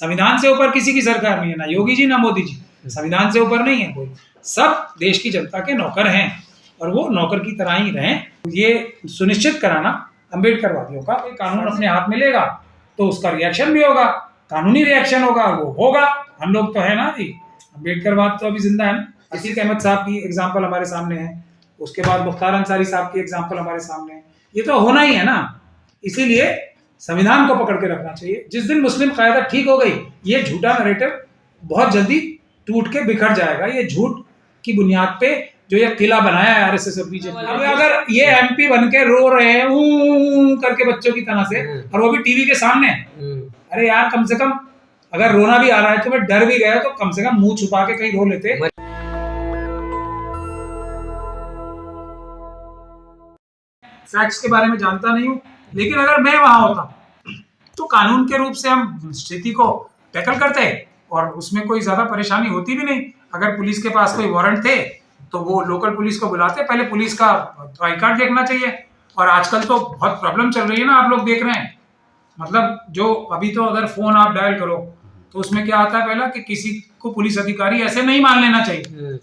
संविधान से ऊपर किसी की सरकार नहीं है, ना योगी जी ना मोदी जी, संविधान से ऊपर नहीं है कोई। सब देश की जनता के नौकर हैं और वो नौकर की तरह ही रहें। ये सुनिश्चित कराना अम्बेडकरवादियों का, कानून अपने हाथ में लेगा तो उसका रिएक्शन भी होगा, कानूनी रिएक्शन होगा, वो होगा। हम लोग तो है ना जी, अम्बेडकरवाद तो अभी जिंदा है ना। अतीक अहमद साहब की एग्जाम्पल हमारे सामने है, उसके बाद मुख्तार अंसारी साहब की एग्जाम्पल हमारे सामने है। ये तो होना ही है ना, इसीलिए संविधान को पकड़ के रखना चाहिए। जिस दिन मुस्लिम कायदा ठीक हो गई, ये झूठा नैरेटिव बहुत जल्दी टूट के बिखर जाएगा। ये झूठ की बुनियाद पे जो ये किला बनाया है आरएसएस और बीजेपी, अगर ये एमपी बन के रो रहे हैं करके बच्चों की तरह से, और वो भी टीवी के सामने, अरे यार कम से कम अगर रोना भी आ रहा है, तुम्हें डर भी गया तो कम से कम मुंह छुपा के कहीं रो लेते। फैक्ट्स के बारे में जानता नहीं हूँ, लेकिन अगर मैं वहां होता तो कानून के रूप से हम स्थिति को टैकल करते और उसमें कोई ज्यादा परेशानी होती भी नहीं। अगर पुलिस के पास कोई वारंट थे तो वो लोकल पुलिस को बुलाते, पहले पुलिस का आई कार्ड देखना चाहिए। और आजकल तो बहुत प्रॉब्लम चल रही है ना, आप लोग देख रहे हैं, मतलब जो अभी तो अगर फोन आप डायल करो तो उसमें क्या आता है पहला कि किसी को पुलिस अधिकारी ऐसे नहीं मान लेना चाहिए।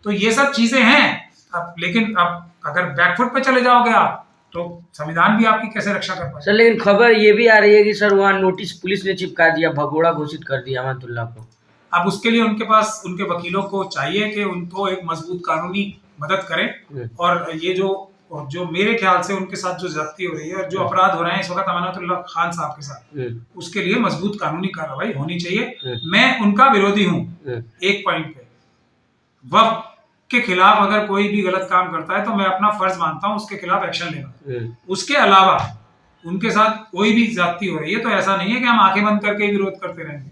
तो ये सब चीजें हैं। अब लेकिन अब अगर बैकफुट पे चले जाओगे आप तो संविधान भी आपकी कैसे रक्षा कर पाए। सर लेकिन खबर ये भी आ रही है कि सर वहाँ नोटिस पुलिस ने चिपका दिया, भगोड़ा घोषित कर दिया अहमदुल्ला को। अब उसके लिए उनके पास उनके वकीलों को चाहिए कि उनको एक मजबूत कानूनी मदद करें। और ये जो मेरे ख्याल से उनके साथ जो ज्यादती हो रही है और जो अपराध हो रहे हैं इस वक्त अमानतुल्लाह खान साहब के साथ, उसके लिए मजबूत कानूनी कार्रवाई होनी चाहिए। मैं उनका विरोधी हूँ एक पॉइंट पे, वक्त के खिलाफ अगर कोई भी गलत काम करता है तो मैं अपना फर्ज मानता हूँ उसके खिलाफ एक्शन लेना। उसके अलावा उनके साथ कोई भी ज्यादती हो रही है तो ऐसा नहीं है कि हम आंखें बंद करके ही विरोध करते रहेंगे।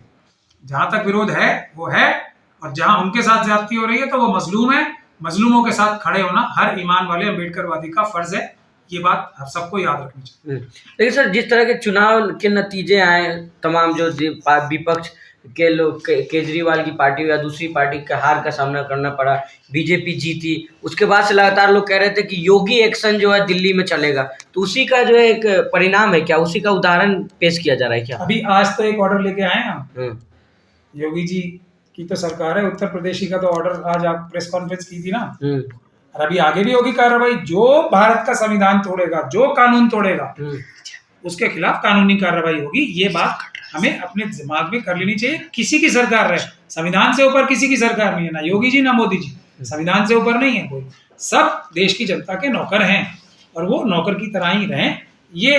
जहां तक विरोध है वो है, और जहां उनके साथ ज्यादती हो रही है तो वो मजलूम है। मजलूमों के साथ खड़े होना हर ईमान वाले अम्बेडकरवादी का फर्ज है। ये बात आप सबको याद रखनी चाहिए। लेकिन सर जिस तरह के चुनाव के नतीजे आए, तमाम जो विपक्ष के लोग, केजरीवाल की पार्टी या दूसरी पार्टी के हार का सामना करना पड़ा, बीजेपी जीती, उसके बाद से लगातार लोग कह रहे थे कि योगी एक्शन जो है दिल्ली में चलेगा, तो उसी का जो है एक परिणाम है क्या, उसी का उदाहरण पेश किया जा रहा है क्या? अभी आज तो एक ऑर्डर लेके आए हैं योगी जी की तो सरकार है, उत्तर प्रदेश का तो ऑर्डर आज आप प्रेस कॉन्फ्रेंस की थी ना, और अभी आगे भी होगी कार्रवाई। जो भारत का संविधान तोड़ेगा, जो कानून तोड़ेगा, उसके खिलाफ कानूनी कार्रवाई होगी। ये बात हमें अपने दिमाग में कर लेनी चाहिए। किसी की सरकार रहे, संविधान से ऊपर किसी की सरकार नहीं है, ना योगी जी ना मोदी जी, संविधान से ऊपर नहीं है कोई। सब देश की जनता के नौकर हैं और वो नौकर की तरह ही रहें। ये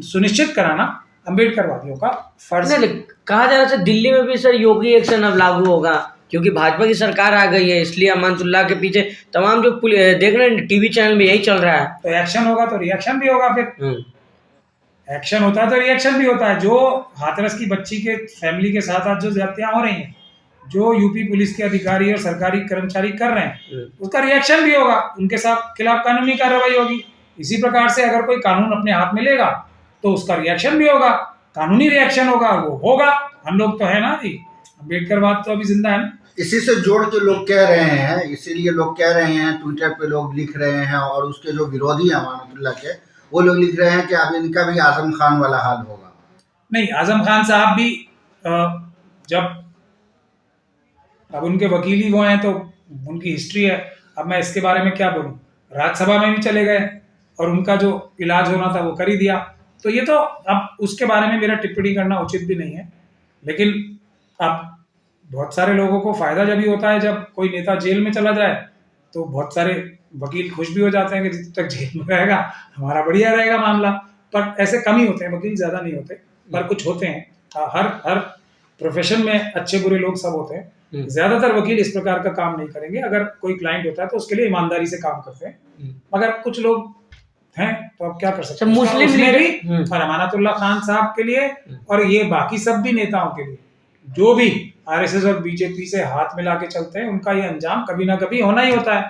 सुनिश्चित कराना अम्बेडकरवादियों का फर्ज है। कहा जा रहा है दिल्ली में भी सर योगी एक्शन अब लागू होगा, क्योंकि भाजपा की सरकार आ गई है, इसलिए अमानतुल्लाह के पीछे तमाम जो देख रहे हैं टीवी चैनल में यही चल रहा है। तो एक्शन होगा तो रिएक्शन भी होगा। फिर एक्शन होता है तो रिएक्शन भी होता है। जो हाथरस की बच्ची के फैमिली के साथ आज जो ज्यादतियां हो रही हैं, जो यूपी पुलिस के अधिकारी और सरकारी कर्मचारी कर रहे हैं, उसका रिएक्शन भी होगा, उनके साथ खिलाफ कानूनी कार्रवाई होगी। इसी प्रकार से अगर कोई कानून अपने हाथ में लेगा तो उसका रिएक्शन भी होगा, कानूनी रिएक्शन होगा, वो होगा। हम लोग तो है ना जी, अम्बेडकरवाद तो अभी जिंदा है ना। इसी से जोड़ के लोग कह रहे हैं, इसीलिए लोग कह रहे हैं, ट्विटर पे लोग लिख रहे हैं, और उसके जो विरोधी हैं अमानतुल्लाह के, वो लोग लिख रहे हैं कि अब इनका भी आजम खान वाला हाल होगा। नहीं, आजम खान साहब भी जब अब उनके वकील ही वो हैं तो उनकी हिस्ट्री है। अब मैं इसके बारे में क्या बोलूं, राज्यसभा में भी चले गए और उनका जो इलाज होना था वो कर ही दिया। तो ये तो अब उसके बारे में मेरा टिप्पणी करना उचित भी नहीं है। लेकिन अब बहुत सारे लोगों को फायदा जब ही होता है जब कोई नेता जेल में चला जाए, तो बहुत सारे वकील खुश भी हो जाते हैं कि जब तक जेल में रहेगा हमारा बढ़िया रहेगा मामला। पर ऐसे कम ही होते हैं वकील, ज्यादा नहीं होते, पर कुछ होते हैं। हर प्रोफेशन में अच्छे बुरे लोग सब होते हैं। ज्यादातर वकील इस प्रकार का काम नहीं करेंगे। अगर कोई क्लाइंट होता है तो उसके लिए ईमानदारी से काम करते हैं, मगर कुछ लोग हैं तो अब क्या कर सकते हैं। मुस्लिम भी और अमानतुल्लाह खान साहब के लिए और ये बाकी सब भी नेताओं के लिए जो भी आरएसएस और बीजेपी से हाथ मिला के चलते हैं, उनका ये अंजाम कभी ना कभी होना ही होता है।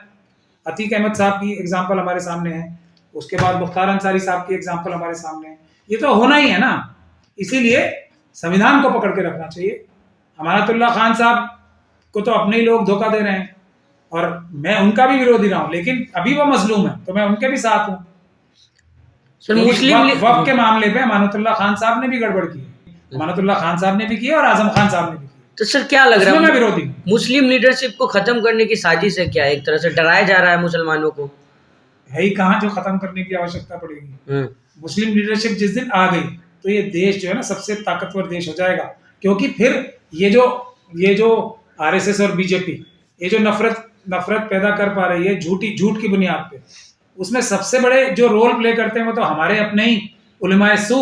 अतीक अहमद साहब की एग्जाम्पल हमारे सामने है, उसके बाद मुख्तार अंसारी साहब की एग्जाम्पल हमारे सामने है। ये तो होना ही है ना, इसीलिए संविधान को पकड़ के रखना चाहिए। अमानतुल्लाह खान साहब को तो अपने ही लोग धोखा दे रहे हैं और मैं उनका भी विरोधी रहा हूं, लेकिन अभी वो मजलूम है तो मैं उनके भी साथ हूं। सर क्योंकि मुस्लिम वक्फ के मामले पे अमानतुल्लाह खान साहब ने भी गड़बड़ की है, अमानतुल्लाह खान साहब ने भी की है और आजम खान साहब ने भी की है। तो सर क्या लग रहा उसमें मैं है विरोधी हूँ। मुस्लिम लीडरशिप को खत्म करने की साजिश है क्या? एक तरह से डराया जा रहा है मुसलमानों को। है ही कहाँ जो खत्म करने की आवश्यकता पड़ेगी। मुस्लिम लीडरशिप जिस दिन आ गई तो ये देश जो है ना सबसे ताकतवर देश हो जाएगा, क्योंकि फिर ये जो आरएसएस और बीजेपी ये जो नफरत पैदा कर पा रही है झूठ की बुनियाद पे, उसमें सबसे बड़े जो रोल प्ले करते हैं वो तो हमारे अपने ही उलमाए सू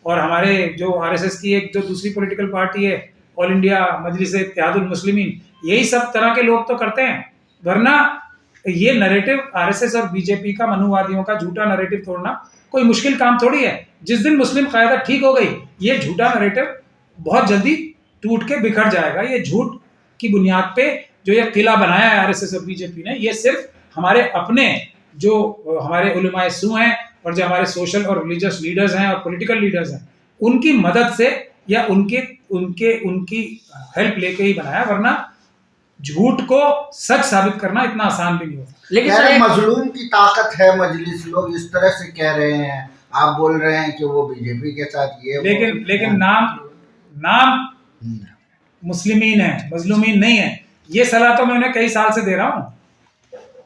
और हमारे जो आरएसएस की एक जो दूसरी पॉलिटिकल पार्टी है ऑल इंडिया मजलिस इत्तेहादुल मुस्लिमीन, यही सब तरह के लोग तो करते हैं। वरना ये नैरेटिव आरएसएस और बीजेपी का मनुवादियों का झूठा नैरेटिव तोड़ना कोई मुश्किल काम थोड़ी है। जिस दिन मुस्लिम क़यादत ठीक हो गई ये झूठा नैरेटिव बहुत जल्दी टूट के बिखर जाएगा। ये झूठ की बुनियाद पे जो ये किला बनाया है आरएसएस और बीजेपी ने, ये सिर्फ हमारे अपने जो हमारे उलमाए सू हैं और जो हमारे सोशल और रिलीजियस लीडर्स हैं और पॉलिटिकल लीडर्स हैं उनकी मदद से या उनकी हेल्प लेके ही बनाया, वरना झूठ को सच साबित करना इतना आसान भी नहीं होता। लेकिन सर सर मजलूम की ताकत है मजलिस, लोग इस तरह से कह रहे हैं, आप बोल रहे हैं कि वो बीजेपी के साथ ये लेकिन नाम मुस्लिमीन है, मजलूमीन नहीं है। ये सलाह तो मैं उन्हें कई साल से दे रहा हूँ।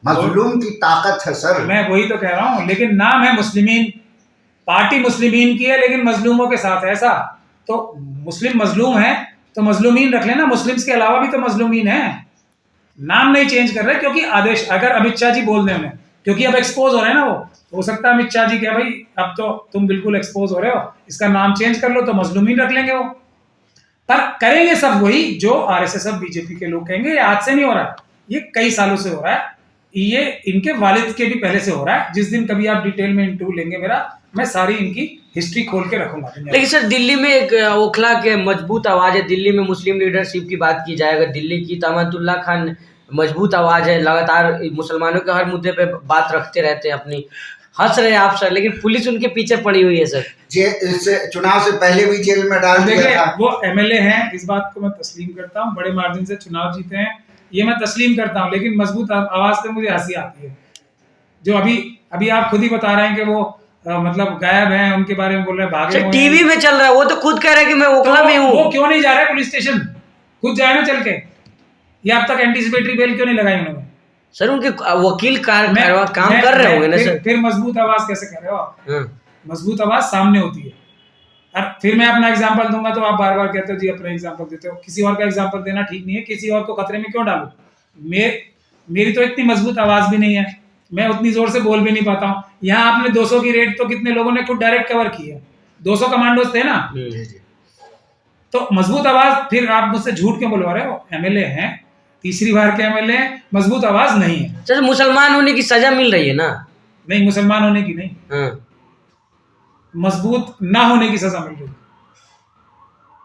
मजलूम की ताकत है सर, मैं वही तो कह रहा हूँ, लेकिन नाम है मुस्लिमीन, पार्टी मुस्लिमीन की है लेकिन मजलूमों के साथ है। ऐसा तो मुस्लिम मजलूम है तो मजलूमीन रख लेना, मुस्लिम्स के अलावा भी तो मजलूमीन है। नाम नहीं चेंज कर रहे क्योंकि आदेश, अगर अमित शाह जी बोल दें उन्हें, क्योंकि अब एक्सपोज हो रहे हैं ना, वो हो सकता है अमित शाह जी क्या भाई अब तो तुम बिल्कुल एक्सपोज हो रहे हो, इसका नाम चेंज कर लो, तो मजलूमीन रख लेंगे वो। पर करेंगे सब वही जो आरएसएस और बीजेपी के लोग कहेंगे। ये आज से नहीं हो रहा है, ये कई सालों से हो रहा है, ये इनके वालिद के भी पहले से हो रहा है। जिस दिन कभी आप डिटेल में इंटरव्यू लेंगे मेरा, मैं सारी इनकी हिस्ट्री खोल के रखूंगा। लेकिन सर दिल्ली में एक ओखला के मजबूत आवाज है, दिल्ली में मुस्लिम लीडरशिप की बात की जाए अगर दिल्ली की, तो अमानतुल्लाह खान मजबूत आवाज है, लगातार मुसलमानों के हर मुद्दे पे बात रखते रहते हैं अपनी। हंस रहे हैं आप सर, लेकिन पुलिस उनके पीछे पड़ी हुई है सर। चुनाव से पहले भी जेल में डाल दिया था। वो एमएलए हैं, इस बात को मैं तस्लीम करता हूँ, बड़े मार्जिन से चुनाव जीते हैं, ये मैं तस्लीम करता हूँ, लेकिन मजबूत आवाज पे मुझे हंसी आती है। जो अभी आप खुद ही बता रहे हैं कि वो मतलब गायब हैं, उनके बारे में बोल रहे हैं भागे हुए टीवी में चल रहा है, वो तो खुद कह रहे हैं कि मैं ओखला में हूँ। वो क्यों नहीं जा रहा है पुलिस स्टेशन? खुद जाए ना चल के। ये अब तक एंटीसिपेटरी बेल क्यों नहीं लगाई उन्होंने? सर उनके वकील काम कर रहे होंगे ना सर। फिर मजबूत आवाज कैसे कह रहे हो आप? मजबूत आवाज सामने होती है। और फिर मैं अपना एग्जांपल दूंगा तो आप बार बार कहते हो जी अपना एग्जांपल देते हो। किसी और का एग्जांपल देना ठीक नहीं है, किसी और को खतरे में क्यों डालूं? मेरी तो इतनी मजबूत आवाज भी नहीं है, मैं उतनी जोर से बोल भी नहीं पाता हूँ। यहाँ आपने 200 की रेड तो कितने लोगों ने खुद डायरेक्ट कवर की है, 200 कमांडोज थे ना। तो मजबूत आवाज, फिर आप मुझसे झूठ क्यों बुलवा रहे हो? एमएलए हैं, तीसरी बार के एमएलए हैं, मजबूत आवाज नहीं है। सर मुसलमान होने की सजा मिल रही है ना? नहीं, मुसलमान होने की नहीं, मजबूत ना होने की सजा मिल रही है।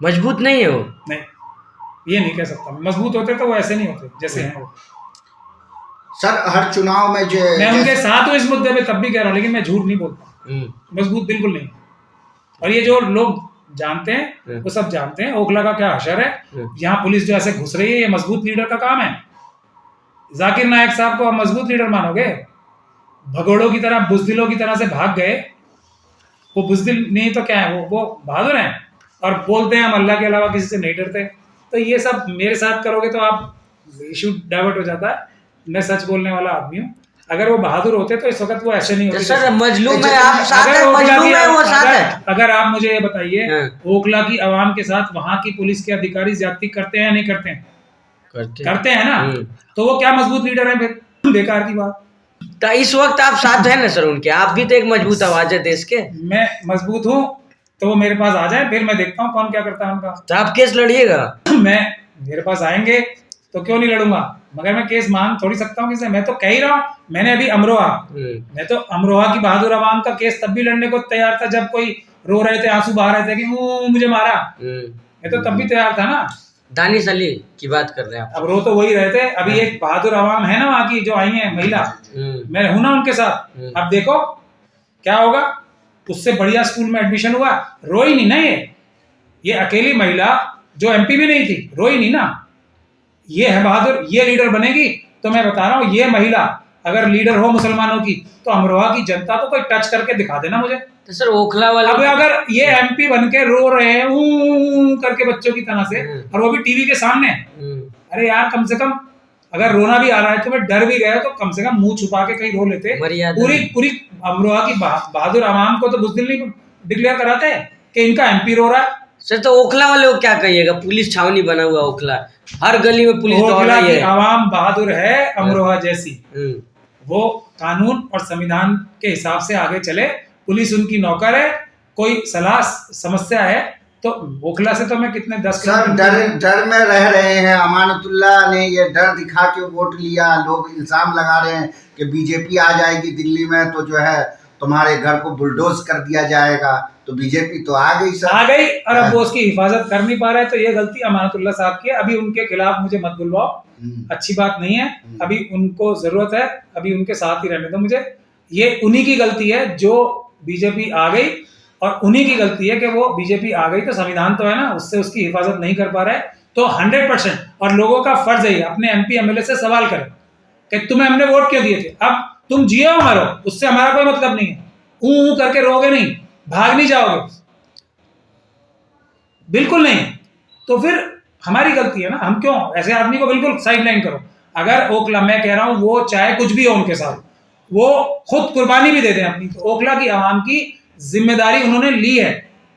मजबूत नहीं है वो? नहीं, ये नहीं कह सकता। मजबूत होते तो वो ऐसे नहीं होते जैसे हैं वो। सर हर चुनाव में जो मैं उनके साथ हूँ इस मुद्दे पे, तब भी कह रहा हूँ, लेकिन मैं झूठ नहीं बोलता। मजबूत बिल्कुल नहीं। और ये जो लोग जानते हैं वो सब जानते हैं ओखला का क्या हशर है। यहाँ पुलिस जो ऐसे घुस रही है, ये मजबूत लीडर का काम है। जाकिर नायक साहब को आप मजबूत लीडर मानोगे? भगोड़ों की तरह, बुजदिलों की तरह से भाग गए। वो बुजदिल नहीं तो क्या है, वो बहादुर हैं और बोलते हैं हम अल्लाह के अलावा किसी से नहीं डरते। तो ये सब मेरे साथ करोगे तो आप इशू डाइवर्ट हो जाता है। मैं सच बोलने वाला आदमी हूँ। अगर वो बहादुर होते तो इस वक्त वो ऐसे नहीं होते। सर मजलूम है, आप साथ हैं, मजलूम है वो साथ है। अगर आप मुझे ये बताइए, ओखला की आवाम के साथ वहां की पुलिस के अधिकारी ज्यादती करते हैं या नहीं करते हैं? करते हैं ना। तो वो क्या मजबूत लीडर है फिर? बेकार की बात। तो इस वक्त आप साथ हैं ना सर उनके? आप भी तो एक मजबूत आवाज है देश के। मैं मजबूत हूँ तो वो मेरे पास आ जाए, फिर मैं देखता हूँ कौन क्या करता है उनका। तो आप केस लड़िएगा? मेरे पास आएंगे तो क्यों नहीं लड़ूंगा, मगर मैं केस मांग थोड़ी सकता हूँ किसी। मैं तो कह ही रहा हूँ, मैंने अभी मैं तो अमरोहा की बहादुर आवाम का केस तब भी लड़ने को तैयार था जब कोई रो रहे थे, आंसू बहा रहे थे कि मुझे मारा। मैं तो तब भी तैयार था ना। दानिश अली की बात कर रहे हैं आप? अब रो तो वही रहे थे। अभी एक बहादुर आवाम है ना वहाँ की जो आई है महिला, मैं हूं ना उनके साथ। अब देखो क्या होगा। उससे बढ़िया स्कूल में एडमिशन हुआ, रोई नहीं ना। ये अकेली महिला जो एमपी भी नहीं थी, रोई नहीं ना। ये है बहादुर, ये लीडर बनेगी। तो मैं बता रहा हूँ, ये महिला अगर लीडर हो मुसलमानों की तो अमरोहा की जनता को कोई टच करके दिखा देना मुझे। तो सर ओखला वाले अब अगर ये एमपी बन के रो रहे हैं ऊ करके बच्चों की तरह से, और वो भी टीवी के सामने, अरे यार कम से कम अगर रोना भी आ रहा है तो मैं डर भी गया तो कम से कम मुंह छुपा के कहीं रो लेते। पूरी अमरोहा की बहादुर आवाम को तो बुज़दिल नहीं डिक्लेयर कराते कि इनका एमपी रो रहा है। सर तो ओखला वाले को क्या कहिएगा? पुलिस छावनी बना हुआ ओखला, हर गली में पुलिस दौड़ ओखला रही की है। आवाम बहादुर है अमरोहा जैसी, वो कानून और संविधान के हिसाब से आगे चले, पुलिस उनकी नौकर है। कोई सलाह समस्या है तो ओखला से तो मैं कितने 10 सर डर में रह रहे हैं। अमानतुल्लाह ने ये डर दिखा के वोट लिया। लोग इल्जाम लगा रहे हैं कि बीजेपी आ जाएगी दिल्ली में तो जो है तुम्हारे घर को बुलडोज कर दिया जाएगा। तो बीजेपी तो आ गई सर, आ गई, और अब वो उसकी हिफाजत कर नहीं पा रहे, तो ये गलती अमानतुल्लाह साहब की है। अभी उनके खिलाफ मुझे मत बुलवाओ, अच्छी बात नहीं है। अभी उनको जरूरत है, अभी उनके साथ ही रहने दो मुझे। ये उन्हीं की गलती है जो बीजेपी आ गई, और उन्हीं की गलती है कि वो बीजेपी आ गई तो संविधान तो है ना, उससे उसकी हिफाजत नहीं कर पा रहे। तो 100% और लोगों का फर्ज है अपने एमपी एमएलए से सवाल करें कि तुम्हें हमने वोट क्यों दिए थे। अब तुम जियो मरो, उससे हमारा कोई मतलब नहीं है। ऊ करके रोगे नहीं, भाग नहीं जाओगे, बिल्कुल नहीं। तो फिर हमारी गलती है ना, हम क्यों ऐसे आदमी को बिल्कुल साइडलाइन करो। अगर ओखला, मैं कह रहा हूं वो चाहे कुछ भी हो उनके साथ, वो खुद कुर्बानी भी दे दें अपनी, तो ओखला की आवाम की जिम्मेदारी उन्होंने ली है,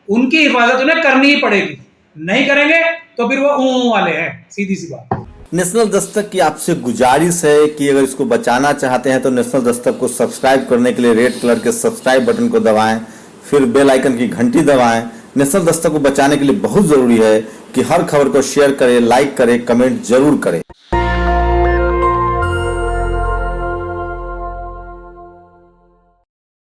उनकी हिफाजत उन्हें करनी ही पड़ेगी। नहीं करेंगे तो फिर वो ऊ वाले हैं, सीधी सी बात। नेशनल दस्तक की आपसे गुजारिश है कि अगर इसको बचाना चाहते हैं तो नेशनल दस्तक को सब्सक्राइब करने के लिए रेड कलर के सब्सक्राइब बटन को दबाएं, फिर बेल आइकन की घंटी दबाएं। नेशनल दस्तक को बचाने के लिए बहुत जरूरी है कि हर खबर को शेयर करें, लाइक करें, कमेंट जरूर करें।